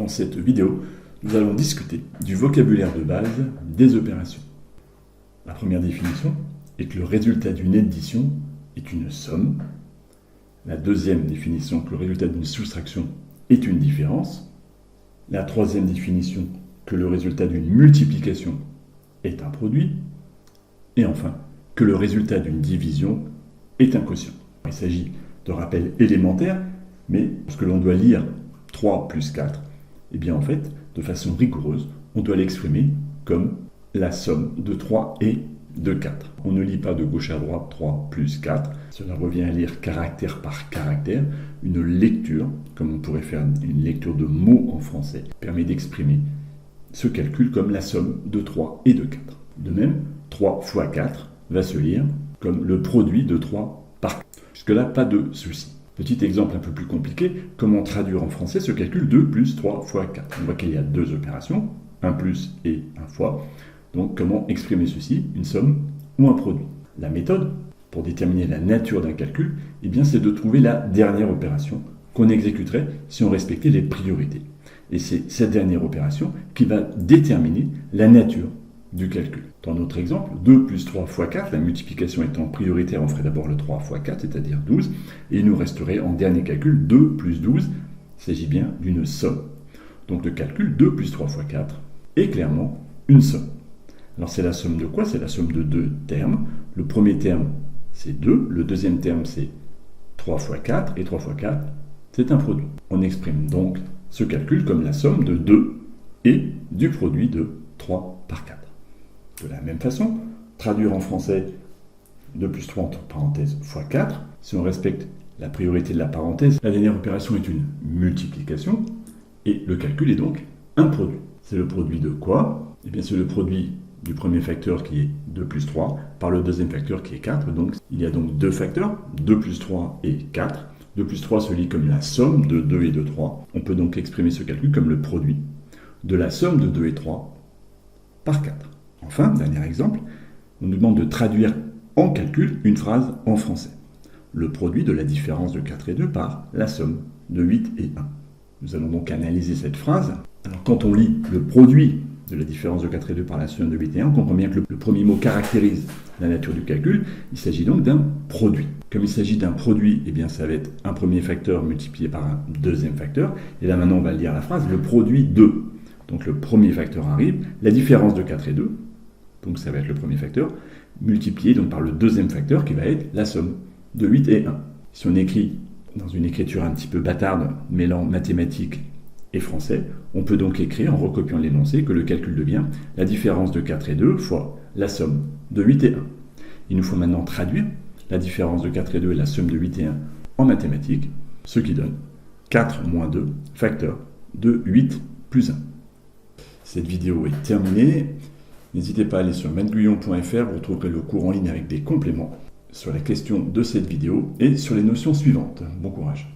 Dans cette vidéo, nous allons discuter du vocabulaire de base des opérations. La première définition est que le résultat d'une addition est une somme. La deuxième définition, que le résultat d'une soustraction est une différence. La troisième définition, que le résultat d'une multiplication est un produit. Et enfin, que le résultat d'une division est un quotient. Il s'agit de rappels élémentaires, mais lorsque l'on doit lire 3 plus 4, eh bien en fait, de façon rigoureuse, on doit l'exprimer comme la somme de 3 et de 4. On ne lit pas de gauche à droite 3 plus 4. Cela revient à lire caractère par caractère. Une lecture, comme on pourrait faire une lecture de mots en français, permet d'exprimer ce calcul comme la somme de 3 et de 4. De même, 3 fois 4 va se lire comme le produit de 3 par 4. Jusque-là, pas de souci. Petit exemple un peu plus compliqué, comment traduire en français ce calcul 2 plus 3 fois 4. On voit qu'il y a deux opérations, un plus et un fois. Donc comment exprimer ceci, une somme ou un produit? La méthode pour déterminer la nature d'un calcul, eh bien, c'est de trouver la dernière opération qu'on exécuterait si on respectait les priorités. Et c'est cette dernière opération qui va déterminer la nature du calcul. Dans notre exemple, 2 plus 3 fois 4, la multiplication étant prioritaire, on ferait d'abord le 3 fois 4, c'est-à-dire 12, et il nous resterait en dernier calcul 2 plus 12, il s'agit bien d'une somme. Donc le calcul 2 plus 3 fois 4 est clairement une somme. Alors c'est la somme de quoi? C'est la somme de deux termes. Le premier terme, c'est 2, le deuxième terme, c'est 3 fois 4, et 3 fois 4, c'est un produit. On exprime donc ce calcul comme la somme de 2 et du produit de 3 par 4. De la même façon, traduire en français 2 plus 3 entre parenthèses fois 4, si on respecte la priorité de la parenthèse, la dernière opération est une multiplication, et le calcul est donc un produit. C'est le produit de quoi? Eh bien c'est le produit du premier facteur qui est 2 plus 3 par le deuxième facteur qui est 4, donc il y a donc deux facteurs, 2 plus 3 et 4. 2 plus 3 se lit comme la somme de 2 et de 3. On peut donc exprimer ce calcul comme le produit de la somme de 2 et 3 par 4. Enfin, dernier exemple, on nous demande de traduire en calcul une phrase en français. Le produit de la différence de 4 et 2 par la somme de 8 et 1. Nous allons donc analyser cette phrase. Alors, quand on lit le produit de la différence de 4 et 2 par la somme de 8 et 1, on comprend bien que le premier mot caractérise la nature du calcul. Il s'agit donc d'un produit. Comme il s'agit d'un produit, eh bien, ça va être un premier facteur multiplié par un deuxième facteur. Et là, maintenant, on va lire la phrase, le produit de. Donc, le premier facteur arrive, la différence de 4 et 2, donc ça va être le premier facteur, multiplié donc par le deuxième facteur qui va être la somme de 8 et 1. Si on écrit dans une écriture un petit peu bâtarde, mêlant mathématiques et français, on peut donc écrire en recopiant l'énoncé que le calcul devient la différence de 4 et 2 fois la somme de 8 et 1. Il nous faut maintenant traduire la différence de 4 et 2 et la somme de 8 et 1 en mathématiques, ce qui donne 4 moins 2 facteur de 8 plus 1. Cette vidéo est terminée. N'hésitez pas à aller sur mathguyon.fr, vous retrouverez le cours en ligne avec des compléments sur la question de cette vidéo et sur les notions suivantes. Bon courage.